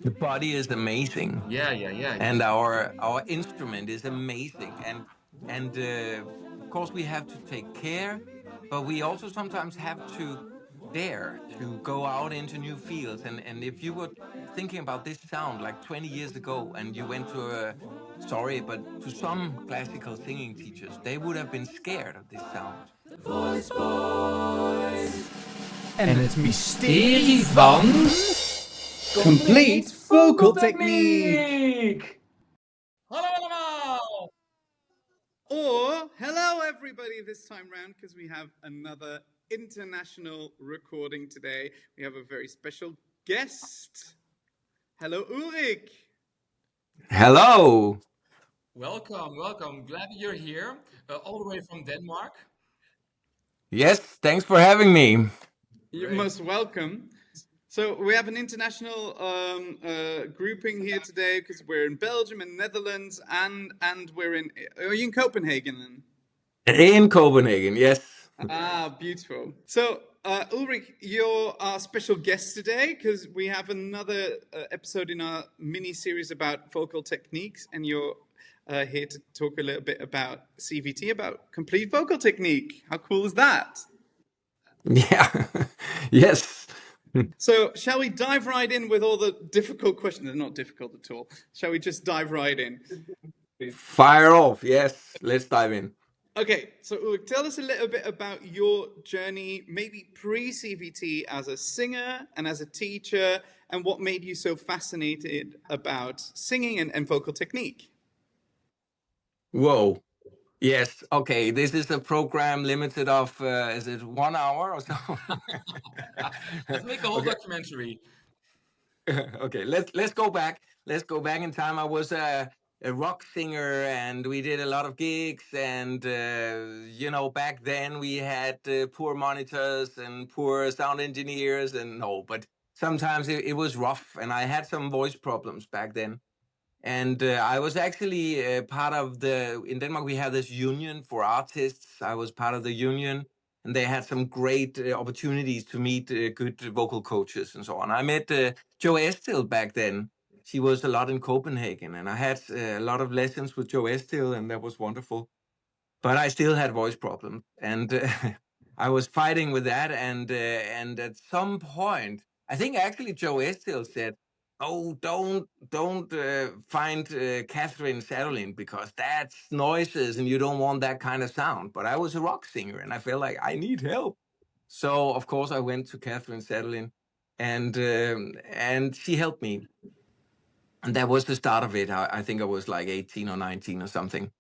The body is amazing. Yeah. And our instrument is amazing. And of course we have to take care, but we also sometimes have to dare to go out into new fields. And if you were thinking about this sound like 20 years ago and you went to but to some classical singing teachers, they would have been scared of this sound. Voice Boyz. En het mysterie van... Complete vocal technique. Hallo allemaal! Or, hello everybody this time round, because we have another international recording today. We have a very special guest. Hello, Ulrik. Hello. Welcome. Glad you're here, all the way from Denmark. Yes, thanks for having me. You're most welcome. So we have an international grouping here today because we're in Belgium and Netherlands, and we're in. Are you in Copenhagen then? In Copenhagen, yes. Beautiful. So Ulrik, you're our special guest today because we have another episode in our mini series about vocal techniques, and you're here to talk a little bit about CVT, about complete vocal technique. How cool is that? Yeah. Yes. So shall we dive right in with all the difficult questions? They're not difficult at all. Shall we just dive right in? Fire off. Yes, let's dive in. Okay, so Ulrik, tell us a little bit about your journey, maybe pre-CVT as a singer and as a teacher, and what made you so fascinated about singing and vocal technique. Whoa. Yes. Okay. This is a program limited of, is it 1 hour or so? Let's make a whole documentary. Okay. Let's go back. Let's go back in time. I was a rock singer, and we did a lot of gigs. And back then we had poor monitors and poor sound engineers, but sometimes it was rough, and I had some voice problems back then. And I was actually part of in Denmark, we have this union for artists. I was part of the union, and they had some great opportunities to meet good vocal coaches and so on. I met Jo Estil back then. She was a lot in Copenhagen, and I had a lot of lessons with Jo Estil, and that was wonderful. But I still had voice problems, and I was fighting with that. And at some point, I think actually Jo Estil said, "Oh, don't find Cathrine Sadolin because that's noises and you don't want that kind of sound." But I was a rock singer and I felt like I need help. So of course I went to Cathrine Sadolin, and she helped me. And that was the start of it. I think I was like 18 or 19 or something.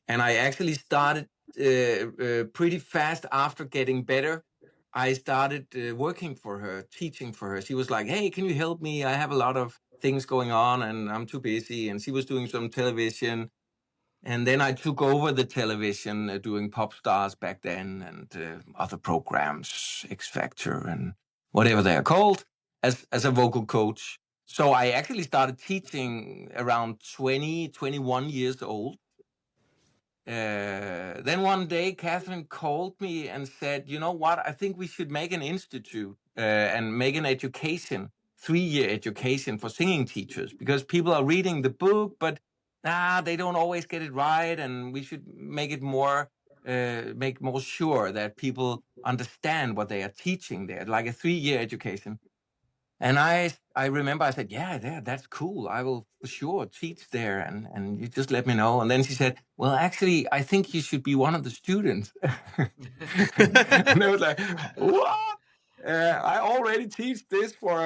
And I actually started pretty fast after getting better. I started working for her, teaching for her. She was like, "Hey, can you help me? I have a lot of things going on and I'm too busy." And she was doing some television. And then I took over the television, doing Pop Stars back then, and other programs, X Factor and whatever they are called, as a vocal coach. So I actually started teaching around 20, 21 years old. Then one day, Cathrine called me and said, "You know what? I think we should make an institute and make an education, 3-year education for singing teachers, because people are reading the book, but they don't always get it right, and we should make it make more sure that people understand what they are teaching there, like a 3-year education." And I remember I said, yeah, that's cool. I will for sure teach there, and you just let me know. And then she said, "Well, actually, I think you should be one of the students." And I was like, "What? I already teach this for,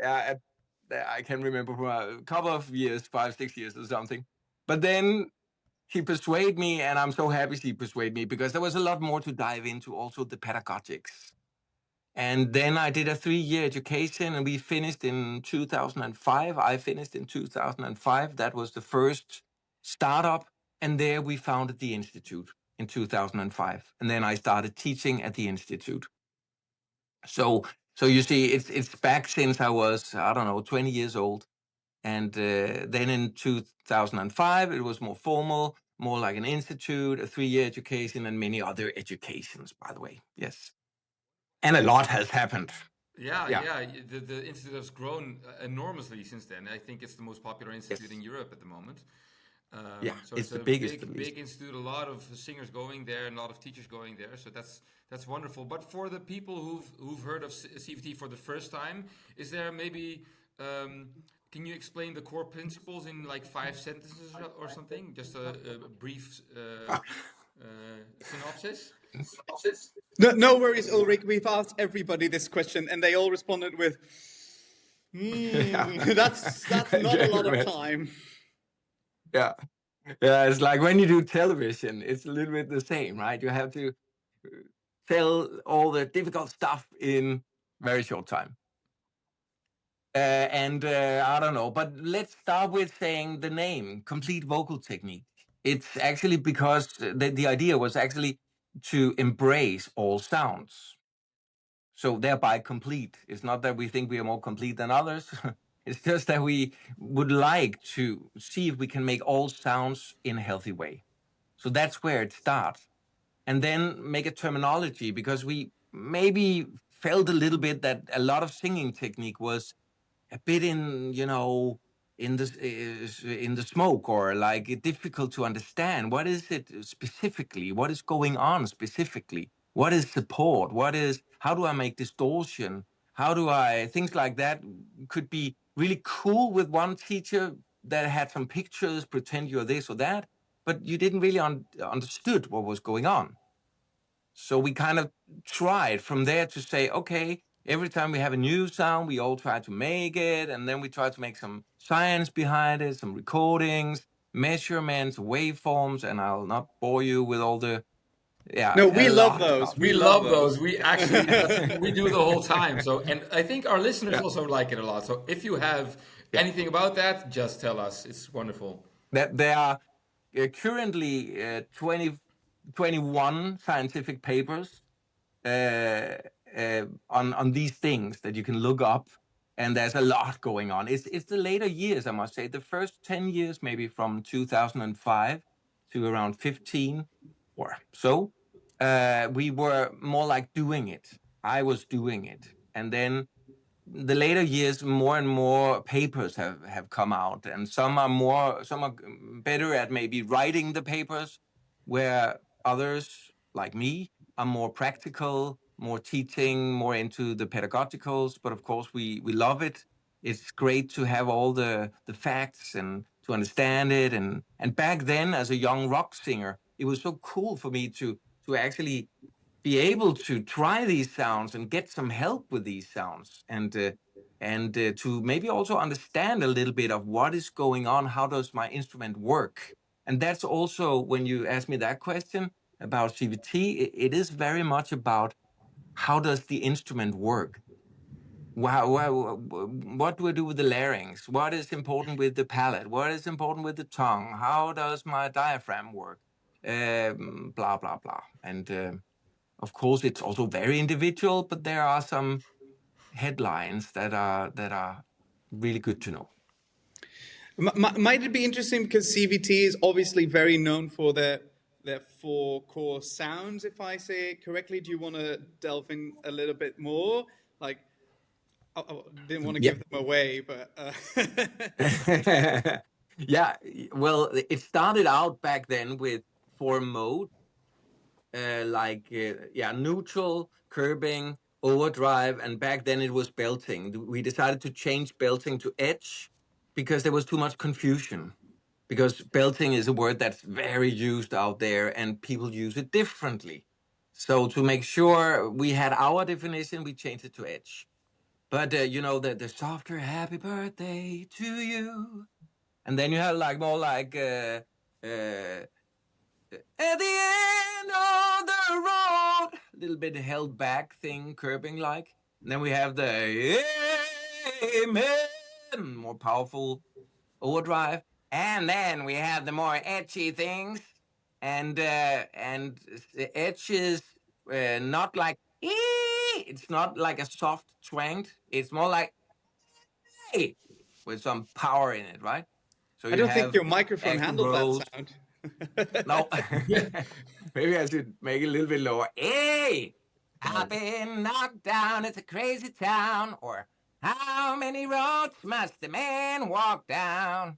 I can remember, for a couple of years, 5, 6 years or something." But then she persuaded me, and I'm so happy she persuaded me, because there was a lot more to dive into, also the pedagogics. And then I did a 3-year education, and we finished in 2005. I finished in 2005. That was the first startup. And there we founded the Institute in 2005. And then I started teaching at the Institute. So you see, it's back since I was, 20 years old. And then in 2005, it was more formal, more like an institute, a 3-year education, and many other educations, by the way. Yes. And a lot has happened. Yeah, Yeah. yeah. The institute has grown enormously since then. I think it's the most popular institute Yes. in Europe at the moment. Yeah. So It's it's the a biggest, at big, least. big institute. A lot of singers going there, and a lot of teachers going there. So that's wonderful. But for the people who've heard of CVT for the first time, is there maybe can you explain the core principles in like 5 sentences or something? Just a brief synopsis. No worries, Ulrik. We've asked everybody this question, and they all responded with, that's not a lot of time. Yeah. Yeah, it's like when you do television, it's a little bit the same, right? You have to tell all the difficult stuff in very short time. And I don't know, but let's start with saying the name, complete vocal technique. It's actually because the idea was actually to embrace all sounds. So thereby complete. It's not that we think we are more complete than others. It's just that we would like to see if we can make all sounds in a healthy way. So that's where it starts. And then make a terminology, because we maybe felt a little bit that a lot of singing technique was a bit in, in the smoke, or like difficult to understand. What is it specifically? What is going on specifically? What is support? How do I make distortion? Things like that could be really cool with one teacher that had some pictures, pretend you're this or that, but you didn't really understood what was going on. So we kind of tried from there to say, okay, every time we have a new sound, we all try to make it, and then we try to make some science behind it, some recordings, measurements, waveforms, and I'll not bore you with all the No, we a love lot those. of We love those. We actually we do the whole time. So, and I think our listeners yeah. also like it a lot. So, if you have anything about that, just tell us. It's wonderful. That there are currently 21 scientific papers on these things that you can look up, and there's a lot going on. It's the later years, I must say. The first 10 years, maybe from 2005 to around 15 or so, we were more like doing it. I was doing it, and then the later years, more and more papers have come out, and some are better at maybe writing the papers, where others like me are more practical, more teaching, more into the pedagogicals. But of course, we love it. It's great to have all the facts and to understand it. And back then, as a young rock singer, it was so cool for me to actually be able to try these sounds and get some help with these sounds, and to maybe also understand a little bit of what is going on. How does my instrument work? And that's also, when you ask me that question about CVT, it is very much about how does the instrument work? What do I do with the larynx? What is important with the palate? What is important with the tongue? How does my diaphragm work? Blah, blah, blah. And of course, it's also very individual, but there are some headlines that are really good to know. Might it be interesting, because CVT is obviously very known for their 4 core sounds, if I say it correctly. Do you want to delve in a little bit more? Like, I didn't want to give them away, but yeah. Well, it started out back then with 4 modes, neutral, curbing, overdrive, and back then it was belting. We decided to change belting to edge because there was too much confusion. Because belting is a word that's very used out there, and people use it differently. So to make sure we had our definition, we changed it to edge. But the softer "Happy Birthday to You," and then you have like more like at the end of the road, a little bit held back thing, curbing like. And then we have the amen, more powerful overdrive. And then we have the more edgy things. And the edge is not like, it's not like a soft twang. It's more like, with some power in it, right? So I you don't think have your microphone extra handled that rows. sound. No, maybe I should make it a little bit lower. Hey, I've been knocked down, it's a crazy town, or how many roads must a man walk down?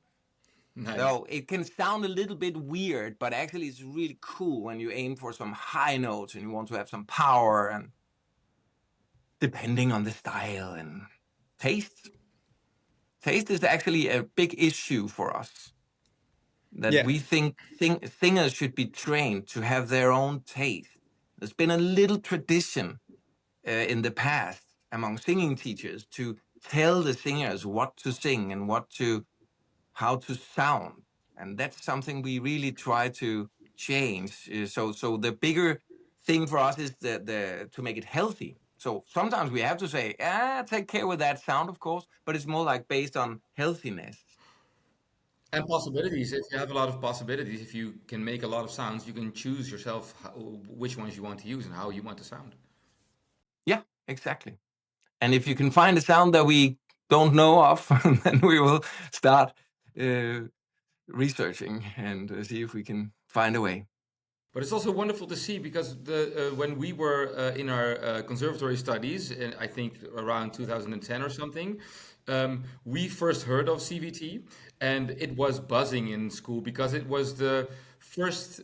Nice. So it can sound a little bit weird, but actually it's really cool when you aim for some high notes and you want to have some power, and depending on the style and taste. Taste is actually a big issue for us. That Yeah. we think singers should be trained to have their own taste. There's been a little tradition in the past among singing teachers to tell the singers what to sing and how to sound, and that's something we really try to change. So the bigger thing for us is the to make it healthy. So sometimes we have to say, take care with that sound, of course, but it's more like based on healthiness. And possibilities. If you have a lot of possibilities, if you can make a lot of sounds, you can choose yourself which ones you want to use and how you want to sound. Yeah, exactly. And if you can find a sound that we don't know of, then we will start researching and see if we can find a way. But it's also wonderful to see because when we were in our conservatory studies, I think around 2010 or something, we first heard of CVT, and it was buzzing in school because it was the first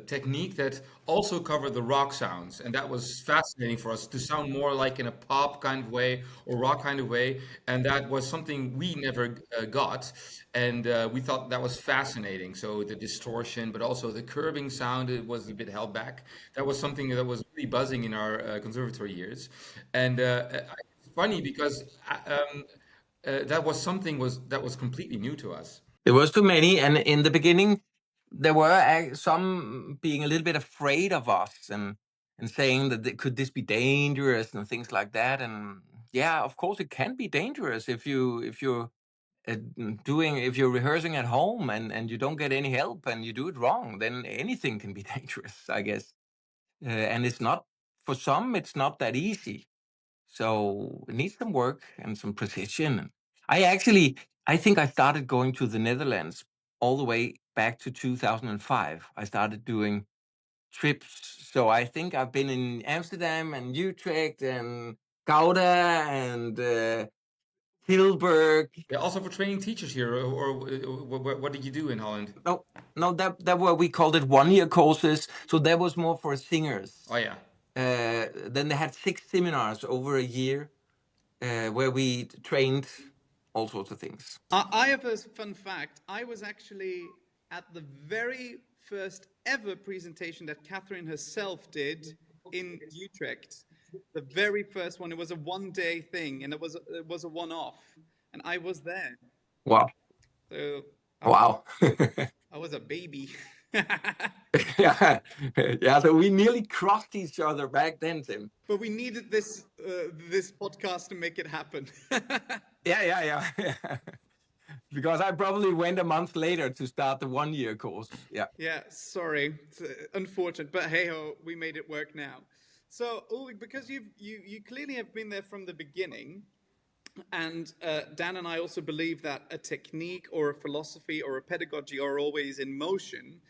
technique that also covered the rock sounds, and that was fascinating for us to sound more like in a pop kind of way or rock kind of way, and that was something we never got, and we thought that was fascinating. So the distortion, but also the curving sound, it was a bit held back. That was something that was really buzzing in our conservatory years, and it's funny because that was something that was completely new to us. There was too many, and in the beginning, there were some being a little bit afraid of us and saying that could this be dangerous and things like that. And yeah, of course, it can be dangerous if you're if you're rehearsing at home and you don't get any help and you do it wrong, then anything can be dangerous, I guess. And it's not for some, it's not that easy. So it needs some work and some precision. I think I started going to the Netherlands all the way back to 2005. I started doing trips. So I think I've been in Amsterdam and Utrecht and Gouda and Tilburg. Yeah, also for training teachers here, or what did you do in Holland? No, that were we called it 1 year courses. So that was more for singers. Oh yeah. Then they had 6 seminars over a year where we trained all sorts of things. I have a fun fact. I was actually at the very first ever presentation that Cathrine herself did in Utrecht. The very first one. It was a 1-day thing, and it was a one-off, and I was there. Wow. So Wow. I was a baby. Yeah. Yeah. So we nearly crossed each other back then, Tim. But we needed this podcast to make it happen. Yeah. Because I probably went a month later to start the 1 year course. Yeah. Yeah, sorry. It's unfortunate, but hey ho, we made it work now. So, Ulrik, because you clearly have been there from the beginning, and Dan and I also believe that a technique or a philosophy or a pedagogy are always in motion.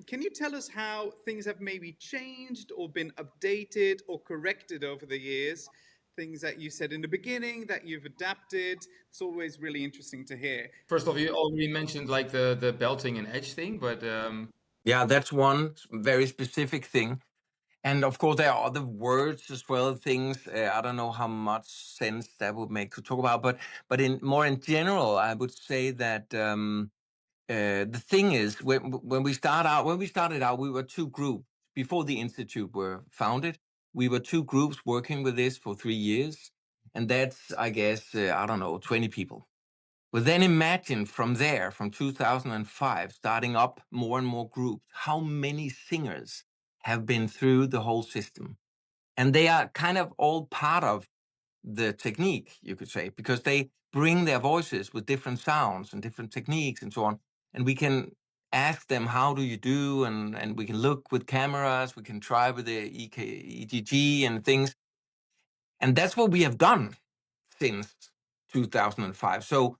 Can you tell us how things have maybe changed or been updated or corrected over the years? Things that you said in the beginning that you've adapted. It's always really interesting to hear. First off, you already mentioned like the belting and edge thing, but Yeah, that's one very specific thing. And of course, there are other words as well, things. I don't know how much sense that would make to talk about, but in general, I would say that the thing is when we started out, we were 2 groups before the institute were founded. We were 2 groups working with this for 3 years, and that's I guess I don't know 20 people. But then imagine from there, from 2005, starting up more and more groups, how many singers have been through the whole system. And they are kind of all part of the technique, you could say, because they bring their voices with different sounds and different techniques and so on. And we can ask them, how do you do? And we can look with cameras, we can try with the EKG and things. And that's what we have done since 2005. So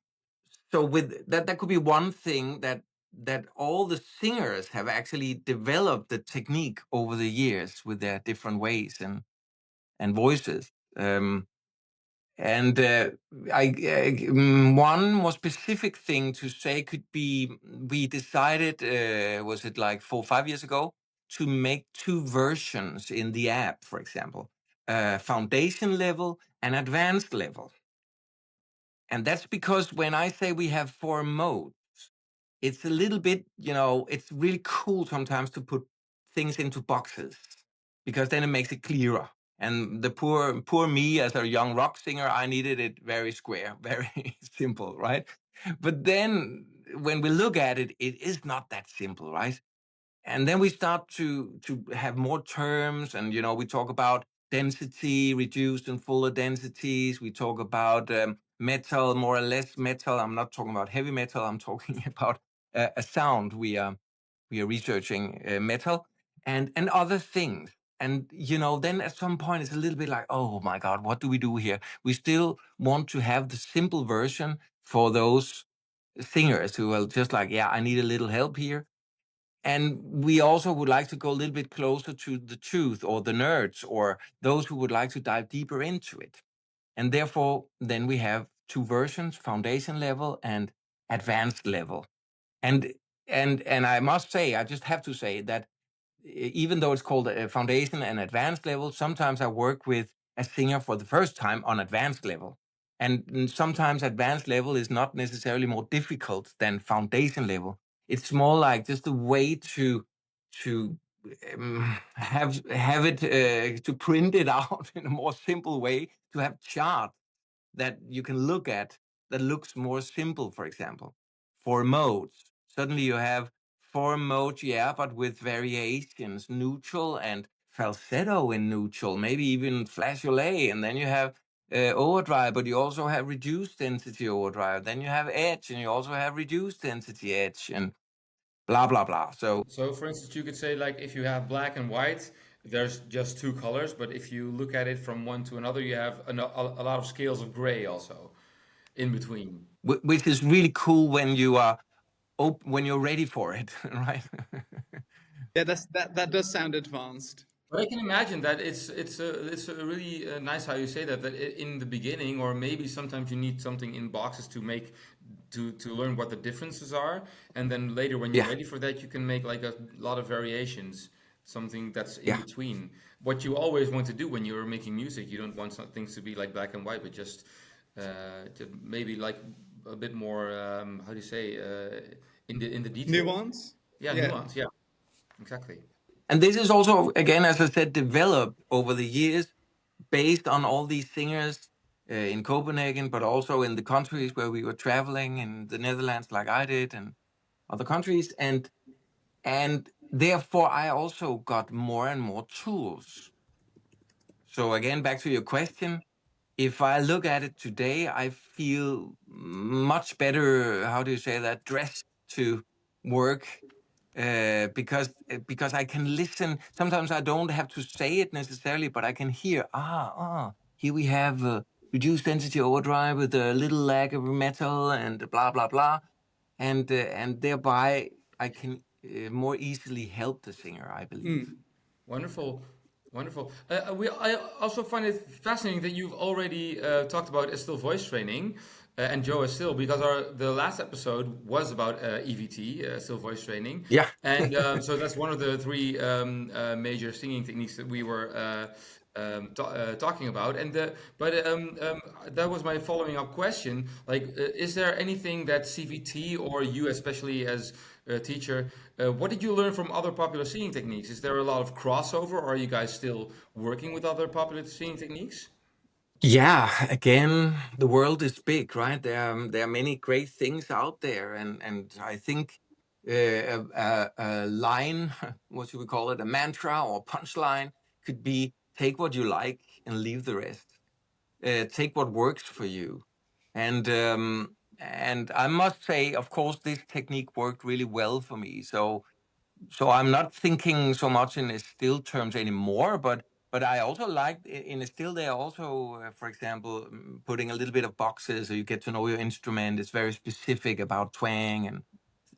with that could be one thing that that all the singers have actually developed the technique over the years with their different ways and voices. And one more specific thing to say could be, we decided, was it like 4 or 5 years ago, to make two versions in the app, for example, foundation level and advanced level. And that's because when I say we have 4 modes, it's a little bit, it's really cool sometimes to put things into boxes, because then it makes it clearer. And the poor me as a young rock singer, I needed it very square, very simple, right? But then when we look at it, it is not that simple, right? And then we start to have more terms, and we talk about density, reduced and fuller densities. We talk about metal, more or less metal. I'm not talking about heavy metal. I'm talking about a sound. We are researching metal and other things. And then at some point it's a little bit like, oh my God, what do we do here? We still want to have the simple version for those singers who are just like, yeah, I need a little help here. And we also would like to go a little bit closer to the truth, or the nerds, or those who would like to dive deeper into it. And therefore, then we have two versions, foundation level and advanced level. And I must say, I just have to say that even though it's called a foundation and advanced level, sometimes I work with a singer for the first time on advanced level. And sometimes advanced level is not necessarily more difficult than foundation level. It's more like just a way to have it to print it out in a more simple way, to have charts that you can look at that looks more simple. For example, 4 modes. Suddenly you have 4 modes, yeah, but with variations, neutral and falsetto in neutral, maybe even flageolet. And then you have overdrive, but you also have reduced density overdrive. Then you have edge, and you also have reduced density edge, and blah, blah, blah. So So, for instance, you could say, like, if you have black and white, there's just two colors, but if you look at it from one to another, you have a lot of scales of gray also in between. which is really cool when you are when you're ready for it, right? Yeah, that does sound advanced. But I can imagine that it's a really nice how you say that in the beginning, or maybe sometimes you need something in boxes to make to learn what the differences are, and then later when you're Yeah, ready for that, you can make like a lot of variations, something that's in yeah. between. What you always want to do when you're making music, you don't want some things to be like black and white, but just maybe like a bit more how do you say in the detail. Nuance? Yeah, Yeah. nuance. Yeah, exactly. And this is also, again, as I said, developed over the years based on all these singers in Copenhagen, but also in the countries where we were traveling, in the Netherlands, like I did, and other countries. And therefore, I also got more and more tools. So again, back to your question, if I look at it today, I feel much better, how do you say that, dressed to work, because I can listen. Sometimes I don't have to say it necessarily, but I can hear, here we have reduced density overdrive with a little lag of metal and blah, blah, blah. And thereby I can more easily help the singer, I believe. Wonderful, wonderful. I also find it fascinating that you've already talked about still voice training, and Joe is still, because the last episode was about EVT, still voice training, Yeah. and so that's one of the three major singing techniques that we were talking about. And that was my following up question. Like, is there anything that CVT, or you especially as a teacher, what did you learn from other popular singing techniques? Is there a lot of crossover, or are you guys still working with other popular singing techniques? Yeah, again, the world is big, right? There are many great things out there, and I think a line, what should we call it, a mantra or punchline, could be: take what you like and leave the rest. Take what works for you, and I must say, of course, this technique worked really well for me. So I'm not thinking so much in still terms anymore, but I also like in a still there also, for example, putting a little bit of boxes so you get to know your instrument. It's very specific about twang and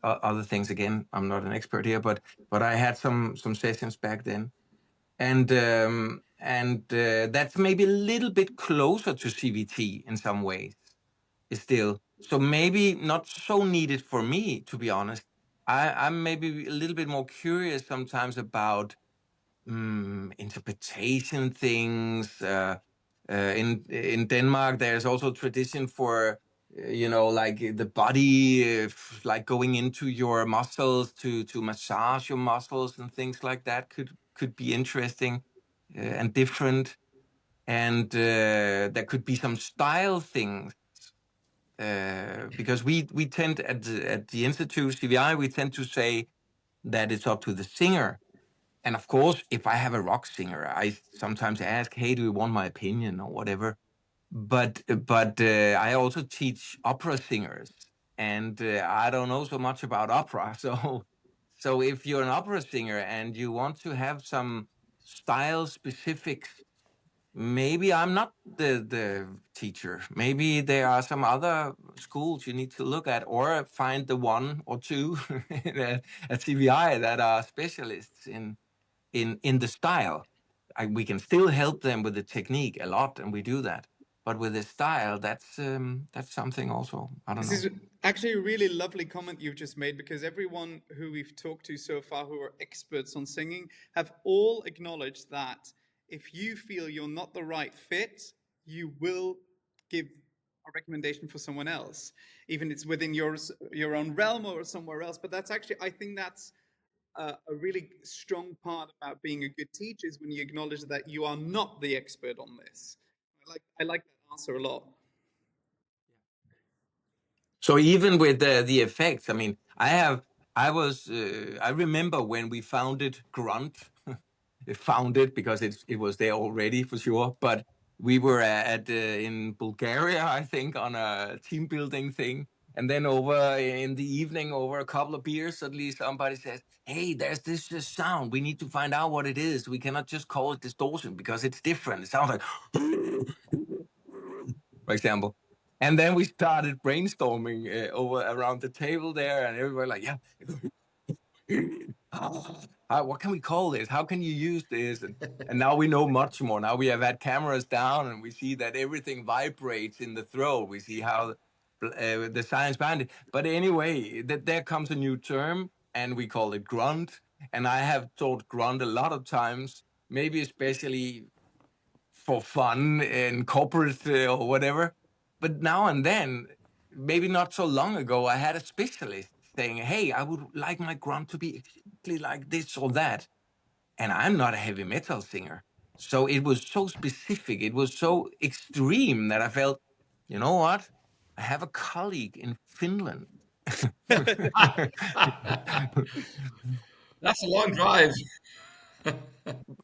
other things. Again, I'm not an expert here, but I had some sessions back then, and that's maybe a little bit closer to CVT in some ways. Still, so maybe not so needed for me, to be honest. I'm maybe a little bit more curious sometimes about interpretation things. In Denmark, there's also tradition for like the body, like going into your muscles to massage your muscles and things like that could be interesting and different. And there could be some style things because we tend at the Institute CVI, we tend to say that it's up to the singer. And of course, if I have a rock singer, I sometimes ask, "Hey, do you want my opinion or whatever?" But I also teach opera singers, and I don't know so much about opera. So if you're an opera singer and you want to have some style specifics, maybe I'm not the teacher. Maybe there are some other schools you need to look at, or find the one or two at CVI that are specialists in the style. We can still help them with the technique a lot, and we do that. But with the style, that's something also. I don't This know. is actually a really lovely comment you've just made, because everyone who we've talked to so far who are experts on singing have all acknowledged that if you feel you're not the right fit, you will give a recommendation for someone else, even it's within your own realm or somewhere else. But that's actually, I think that's a really strong part about being a good teacher, is when you acknowledge that you are not the expert on this. I like that answer a lot. So even with the effects, I mean, I remember when we founded Grunt, founded because it was there already for sure, but we were at in Bulgaria, I think, on a team building thing. And then over in the evening, over a couple of beers, suddenly somebody says, "Hey, there's this sound. We need to find out what it is. We cannot just call it distortion because it's different. It sounds like," for example. And then we started brainstorming over around the table there, and everybody like, "Yeah, what can we call this? How can you use this?" And now we know much more. Now we have had cameras down, and we see that everything vibrates in the throat. We see how the science behind it. But anyway, there comes a new term, and we call it grunt. And I have taught grunt a lot of times, maybe especially for fun in corporate or whatever. But now and then, maybe not so long ago, I had a specialist saying, "Hey, I would like my grunt to be exactly like this or that." And I'm not a heavy metal singer. So it was so specific, it was so extreme that I felt, you know what? I have a colleague in Finland. That's a long drive.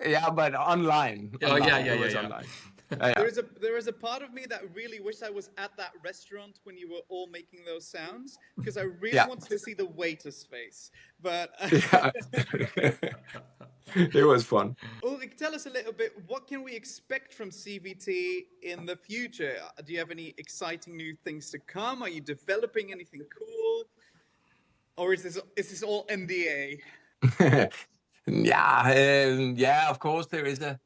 Yeah, but online. Oh yeah, Online. yeah, It yeah, was yeah. online. Yeah. There is a part of me that really wish I was at that restaurant when you were all making those sounds, because I really Yeah. wanted to see the waiter's face. But Yeah. It was fun. Ulrik, tell us a little bit. What can we expect from CVT in the future? Do you have any exciting new things to come? Are you developing anything cool, or is this all NDA? Yeah, of course there is a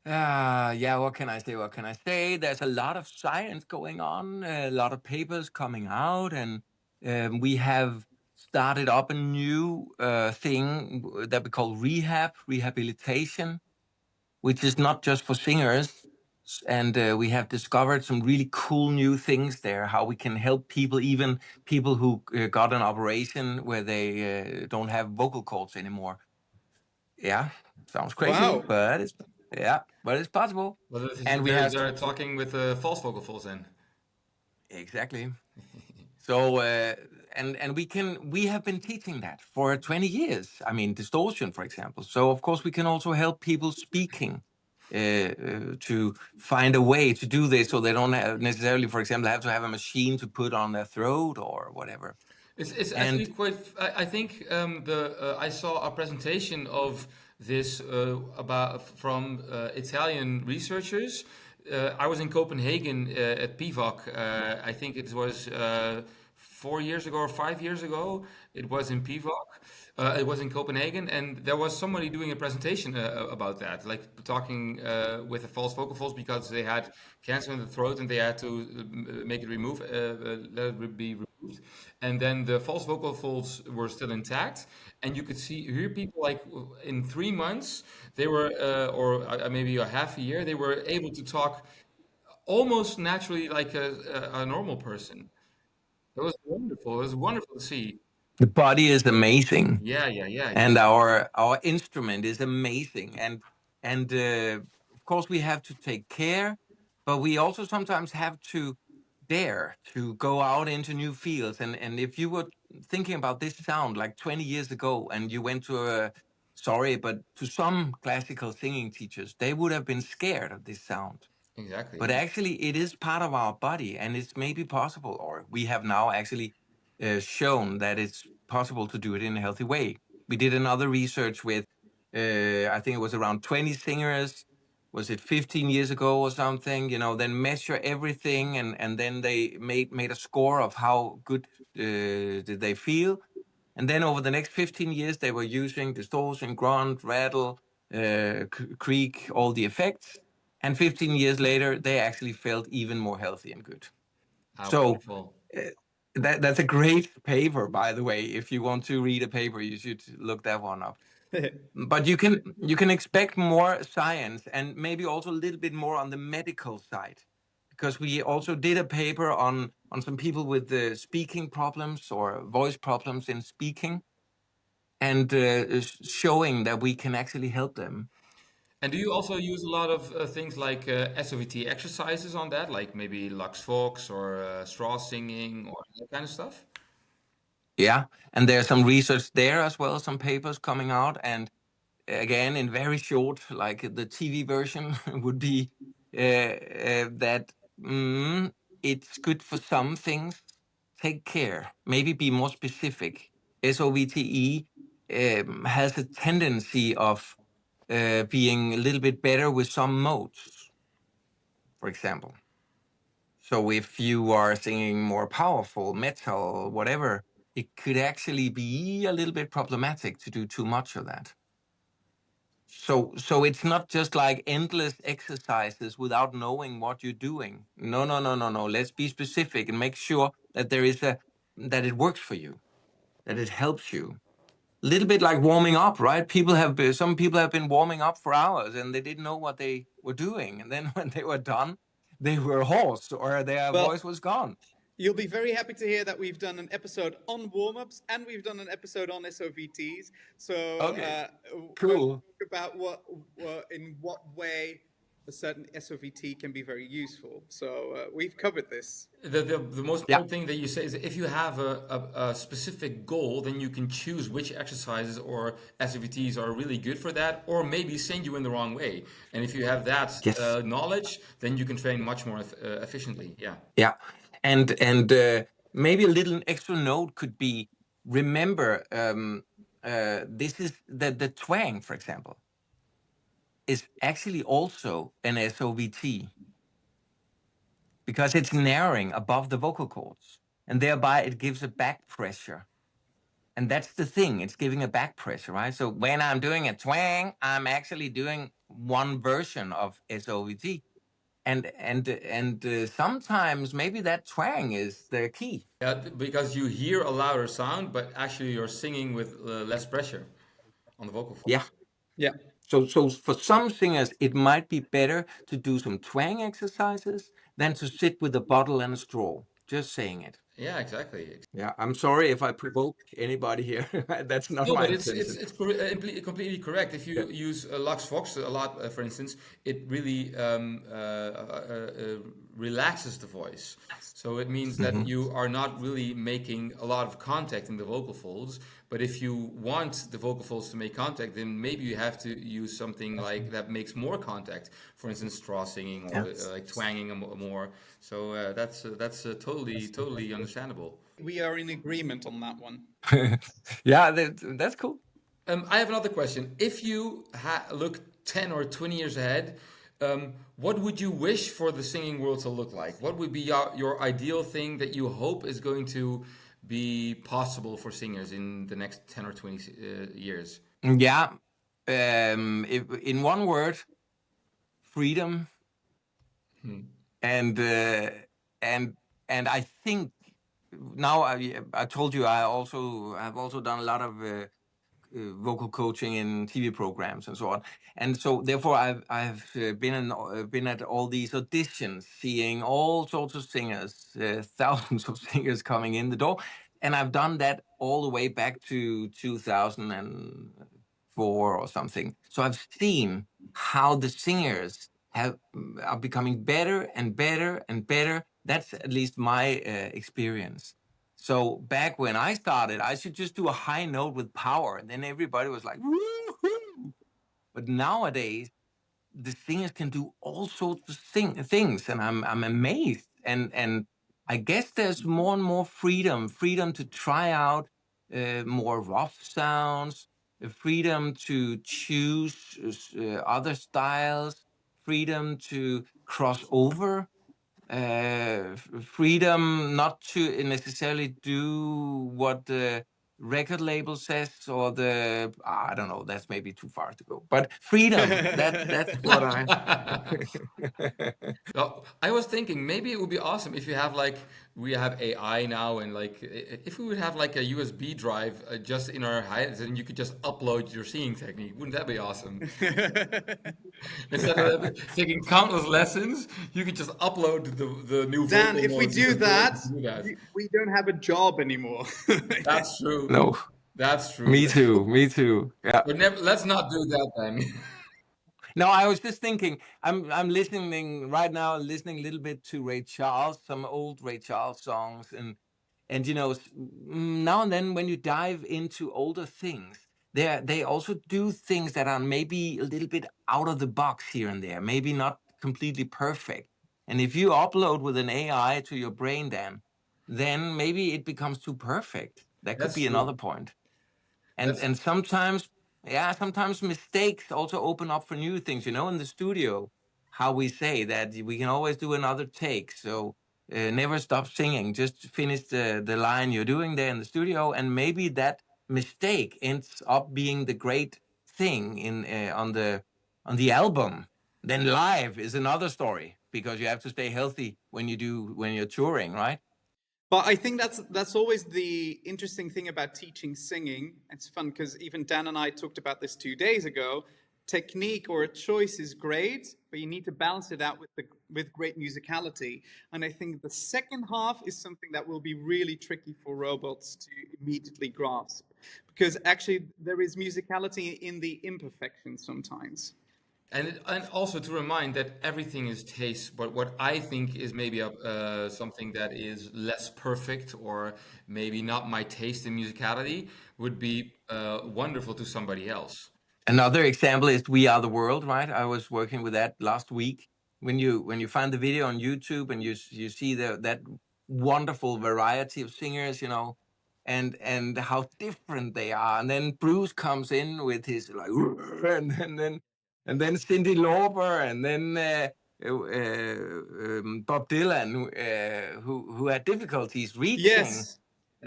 yeah, what can I say? What can I say? There's a lot of science going on, a lot of papers coming out, and we have started up a new thing that we call rehabilitation, which is not just for singers. And we have discovered some really cool new things there, how we can help people, even people who got an operation where they don't have vocal cords anymore. Yeah, sounds crazy, Wow. but it's possible. Well, And we they're, have they're talking with false vocal folds then. exactly. So and we have been teaching that for 20 years. I mean, distortion, for example. So of course we can also help people speaking to find a way to do this, so they don't necessarily, for example, have to have a machine to put on their throat or whatever. It's actually And quite. I think I saw a presentation of this about from Italian researchers. I was in Copenhagen at PIVOC. I think it was 4 years ago or 5 years ago. It was in Pivok. It was in Copenhagen, and there was somebody doing a presentation about that, like talking with the false vocal folds because they had cancer in the throat and they had to make it remove, let it be removed, and then the false vocal folds were still intact, and you could hear people like in 3 months they were, or maybe a half a year, they were able to talk almost naturally like a normal person. It was wonderful. It was wonderful to see. The body is amazing, Yeah, yeah, yeah, and exactly. our instrument is amazing, and of course we have to take care, but we also sometimes have to dare to go out into new fields. And if you were thinking about this sound like 20 years ago, and you went to a sorry, but to some classical singing teachers, they would have been scared of this sound. Exactly, But yeah. actually, it is part of our body, and it's maybe possible, or we have now actually shown that it's possible to do it in a healthy way. We did another research with, I think it was around 20 singers. Was it 15 years ago or something? Then measure everything, and then they made a score of how good did they feel. And then over the next 15 years, they were using distortion, grunt, rattle, creak, all the effects. And 15 years later, they actually felt even more healthy and good. So Wonderful. uh, that's a great paper, by the way. If you want to read a paper, you should look that one up. But you can expect more science, and maybe also a little bit more on the medical side, because we also did a paper on some people with speaking problems or voice problems in speaking, and showing that we can actually help them. And do you also use a lot of things like SOVT exercises on that, like maybe Lux Fox or straw singing or that kind of stuff? Yeah, and there's some research there as well, some papers coming out, and again in very short, like the TV version would be that it's good for some things. Take care, maybe be more specific. SOVTE has a tendency of being a little bit better with some modes, for example. So if you are singing more powerful metal, whatever, it could actually be a little bit problematic to do too much of that. So it's not just like endless exercises without knowing what you're doing. No, no, no, no, no. Let's be specific and make sure that that it works for you, that it helps you. A little bit like warming up, right? Some people have been warming up for hours and they didn't know what they were doing. And then when they were done, they were hoarse or their Well, voice was gone. you'll be very happy to hear that we've done an episode on warm-ups and we've done an episode on SOVTs. So Okay, when we cool. talk about in what way a certain SOVT can be very useful. So we've covered this. The most Yeah. important thing that you say is that if you have a specific goal, then you can choose which exercises or SOVTs are really good for that, or maybe send you in the wrong way. And if you have that Yes. knowledge, then you can train much more efficiently. Yeah. Yeah. And maybe a little extra note could be, remember, this is the twang, for example, is actually also an SOVT because it's narrowing above the vocal cords, and thereby it gives a back pressure. And that's the thing, it's giving a back pressure, right? So when I'm doing a twang, I'm actually doing one version of SOVT. And sometimes maybe that twang is the key. Yeah, because you hear a louder sound, but actually you're singing with less pressure on the vocal Yeah. folds. Yeah. So for some singers, it might be better to do some twang exercises than to sit with a bottle and a straw. Just saying it. Yeah, exactly. Yeah, I'm sorry if I provoke anybody here. That's not No, my but it's intention. completely correct. If Yeah. you use Lux Fox a lot, for instance, it really relaxes the voice. So it means that Mhm. you are not really making a lot of contact in the vocal folds. But if you want the vocal folds to make contact, then maybe you have to use something like that makes more contact. For instance, straw singing or Yeah. like twanging more. So that's totally understandable. We are in agreement on that one. Yeah, that's cool. I have another question. If you look 10 or 20 years ahead, What would you wish for the singing world to look like? What would be your ideal thing that you hope is going to be possible for singers in the next 10 or 20 years? Yeah. In one word, freedom. And and and I think now I told you I've also done a lot of vocal coaching in TV programs and so on, and so therefore I've been at all these auditions, seeing all sorts of singers, thousands of singers coming in the door, and I've done that all the way back to 2004 or something. So I've seen how the singers are becoming better and better and better. That's at least my experience. So back when I started, I should just do a high note with power, and then everybody was like, woo-hoo! But nowadays, the singers can do all sorts of things, and I'm amazed. And I guess there's more and more freedom to try out more rough sounds, freedom to choose other styles, freedom to cross over, freedom not to necessarily do what the record label says, or I don't know, that's maybe too far to go, but freedom, that's what I Well, I was thinking maybe it would be awesome if you have like we have AI now, and like if we would have like a USB drive just in our heads, and you could just upload your singing technique. Wouldn't that be awesome? Instead of taking countless lessons, you could just upload the new Dan, vocal if we modes do that, do that. we don't have a job anymore. That's true. no, That's true. me too, yeah. But let's not do that then. No, I was just thinking, I'm listening right now, listening a little bit to Ray Charles, some old Ray Charles songs, and now and then when you dive into older things, they also do things that are maybe a little bit out of the box here and there, maybe not completely perfect. And if you upload with an AI to your brain, then maybe it becomes too perfect. That could That's be true. another point. That's And sometimes mistakes also open up for new things. In the studio, how we say that we can always do another take. So never stop singing. Just finish the line you're doing there in the studio, and maybe that mistake ends up being the great thing on the album. Then live is another story, because you have to stay healthy when you're touring, right? But I think that's always the interesting thing about teaching singing. It's fun because even Dan and I talked about this 2 days ago. Technique or a choice is great, but you need to balance it out with great musicality. And I think the second half is something that will be really tricky for robots to immediately grasp, because actually there is musicality in the imperfection sometimes. And also to remind that everything is taste, but what I think is maybe something that is less perfect, or maybe not my taste in musicality, would be wonderful to somebody else. Another example is "We Are the World," right? I was working with that last week. When you find the video on YouTube, and you see that wonderful variety of singers, and how different they are, and then Bruce comes in with his like, and then Cyndi Lauper, and then Bob Dylan, who had difficulties reaching, Yes.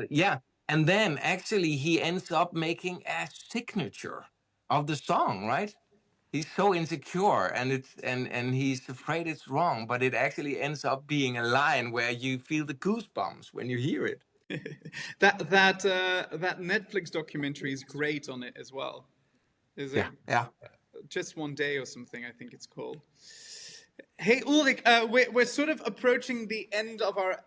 yeah, and then actually he ends up making a signature of the song, right? He's so insecure, and he's afraid it's wrong, but it actually ends up being a line where you feel the goosebumps when you hear it. That Netflix documentary is great on it as well. Is it Yeah. Just One Day or something? I think it's called. Hey Ulrik, we're sort of approaching the end of our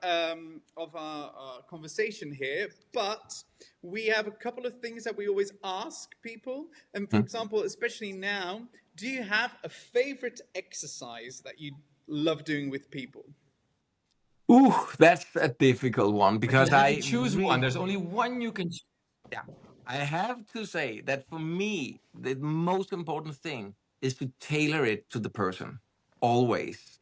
conversation here, but we have a couple of things that we always ask people. And for example, especially now, do you have a favorite exercise that you love doing with people? Ooh, that's a difficult one, because You can choose one. There's only one you can choose. Yeah, I have to say that for me, the most important thing is to tailor it to the person, always.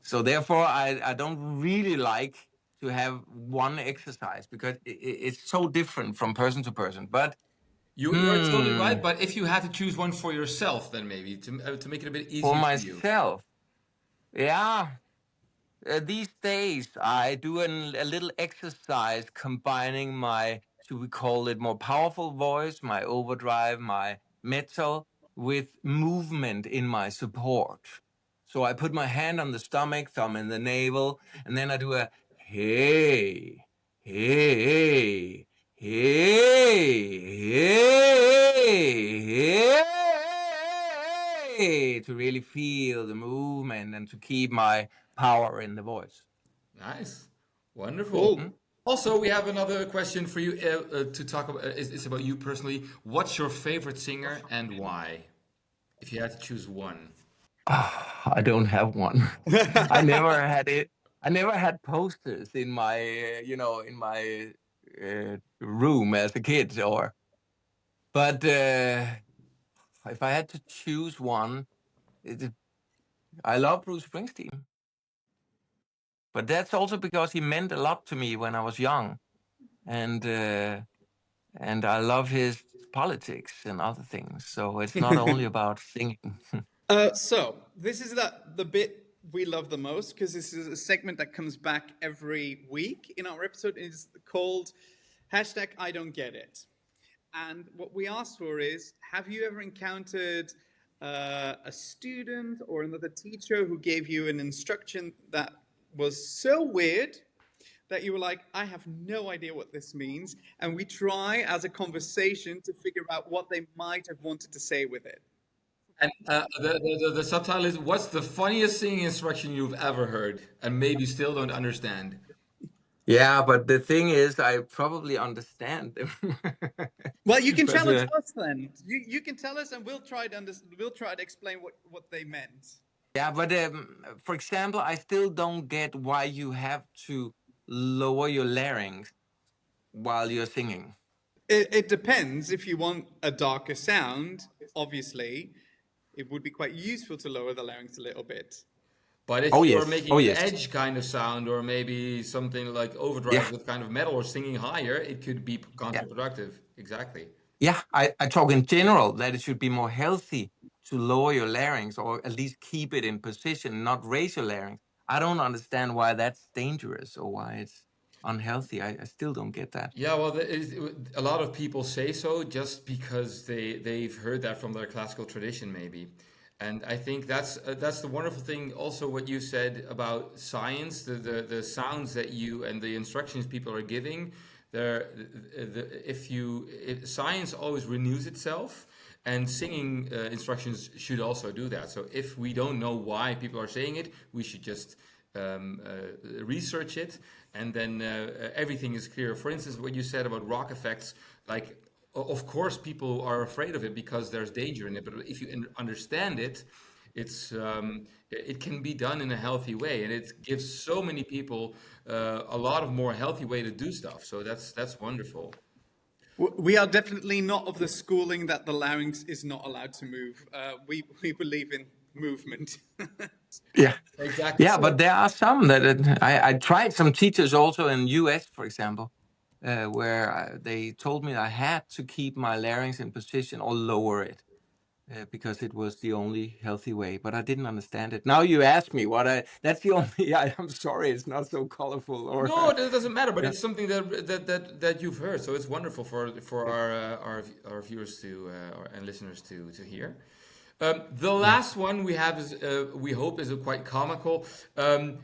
So therefore, I don't really like to have one exercise, because it's so different from person to person. But You are totally right. But if you had to choose one for yourself, then maybe to make it a bit For easier for you. myself, yeah. These days, I do a little exercise combining my, should we call it, more powerful voice, my overdrive, my metal, with movement in my support. So I put my hand on the stomach, thumb in the navel, and then I do a hey, hey, hey, hey, to really feel the movement and to keep my power in the voice. Nice, wonderful. Cool. Also, we have another question for you to talk about. It's about you personally. What's your favorite singer and why? If you had to choose one. I don't have one. I never had it. I never had posters in my, in my room as a kid. But if I had to choose one, I love Bruce Springsteen. But that's also because he meant a lot to me when I was young, and I love his politics and other things. So it's not only about singing. So this is the bit we love the most, because this is a segment that comes back every week in our episode. It's called hashtag I don't get it. And what we asked for is, have you ever encountered a student or another teacher who gave you an instruction that was so weird that you were like, I have no idea what this means, and we try as a conversation to figure out what they might have wanted to say with it. And the subtitle is, what's the funniest singing instruction you've ever heard and maybe still don't understand? Yeah, but the thing is, I probably understand them. Well, you can But, challenge us then. You can tell us, and we'll try to explain what they meant. Yeah, but for example, I still don't get why you have to lower your larynx while you're singing. It depends. If you want a darker sound, obviously, it would be quite useful to lower the larynx a little bit. But if Oh, you're yes. making Oh, an yes. edge kind of sound, or maybe something like overdrive Yeah. with kind of metal or singing higher, it could be counterproductive. Exactly. Yeah, I talk in general that it should be more healthy to lower your larynx, or at least keep it in position, not raise your larynx. I don't understand why that's dangerous or why it's unhealthy. I still don't get that. Yeah, well, a lot of people say so just because they've heard that from their classical tradition, maybe. And I think that's the wonderful thing. Also, what you said about science, the sounds that you and the instructions people are giving. Science always renews itself, and singing instructions should also do that. So if we don't know why people are saying it, we should just research it, and then everything is clear. For instance, what you said about rock effects, like, of course people are afraid of it because there's danger in it, but if you understand it, it can be done in a healthy way, and it gives so many people a lot of more healthy way to do stuff. So that's wonderful. We are definitely not of the schooling that the larynx is not allowed to move. We believe in movement. Yeah, exactly. Yeah, but there are some that I tried some teachers also in US, for example, where they told me I had to keep my larynx in position or lower it because it was the only healthy way. But I didn't understand it. Now you ask me that's the only. I'm sorry, it's not so colorful. Or no, it doesn't matter. But yeah. it's something that you've heard, so it's wonderful for our viewers and listeners to hear. The last one we have is we hope is quite comical.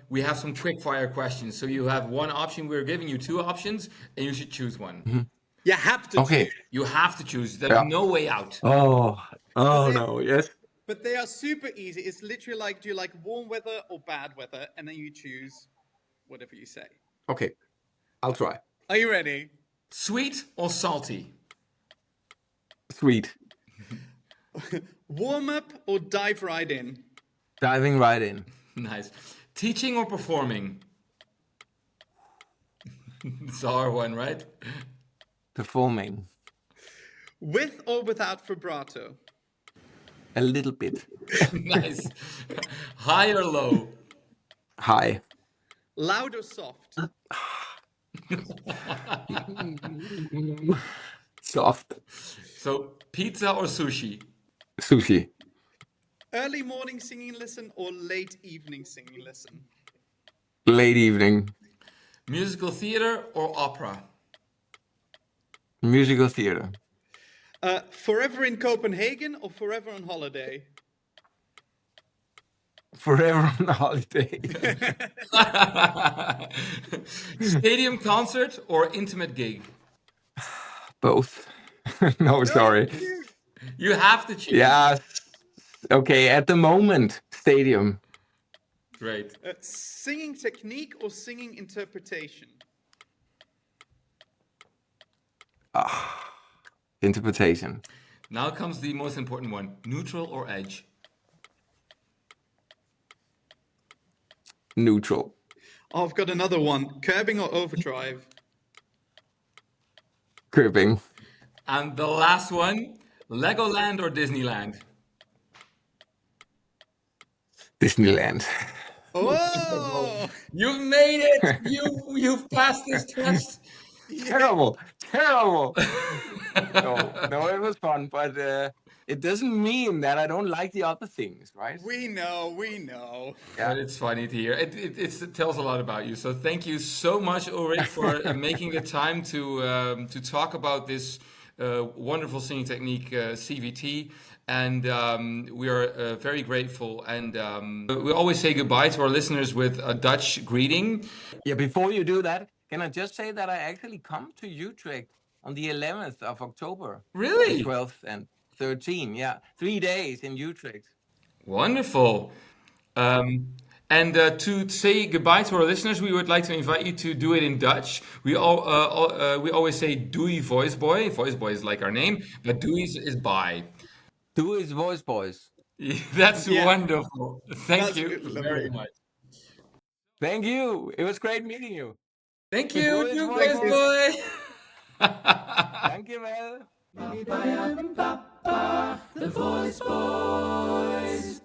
We have some quick fire questions. So you have one option. We're giving you two options, and you should choose one. Mm-hmm. You have to Okay. choose. You have to choose. There's no way out. Oh no, yes. But they are super easy. It's literally like, do you like warm weather or bad weather? And then you choose whatever you say. Okay, I'll try. Are you ready? Sweet or salty? Sweet. Warm up or dive right in? Diving right in. Nice. Teaching or performing? It's a hard one, right? Performing. With or without vibrato? A little bit. Nice. High or low? High. Loud or soft? Soft. So pizza or sushi? Sushi. Early morning singing lesson or late evening singing lesson? Late evening. Musical theater or opera? Musical theater. Forever in Copenhagen or forever on holiday? Forever on holiday. Stadium concert or intimate gig? Both. No, sorry. You have to choose. Yeah. Okay, at the moment, stadium. Great. Singing technique or singing interpretation? Interpretation. Now comes the most important one. Neutral or edge? Neutral. Oh, I've got another one. Curbing or overdrive? Cribbing. And the last one, Legoland or Disneyland? Disneyland. Oh! You've made it! You've passed this test! Terrible. Terrible. No, it was fun, but it doesn't mean that I don't like the other things, right? We know. Yeah. But it's funny to hear. It tells a lot about you. So thank you so much, Ulrik, for making the time to talk about this wonderful singing technique, CVT. And we are very grateful. And we always say goodbye to our listeners with a Dutch greeting. Yeah, before you do that, can I just say that I actually come to Utrecht on the 11th of October. Really? 12th and 13th, yeah. 3 days in Utrecht. Wonderful. And to say goodbye to our listeners, we would like to invite you to do it in Dutch. We always say doei Voice Boy. Voice Boy is like our name, but doei is bye. Doei is Voice Boyz. That's wonderful. Thank That's you lovely. very much. Thank you. It was great meeting you. Thank you, Doei is you Voice Voice Boy. Thank you, wel. The Voice Boyz.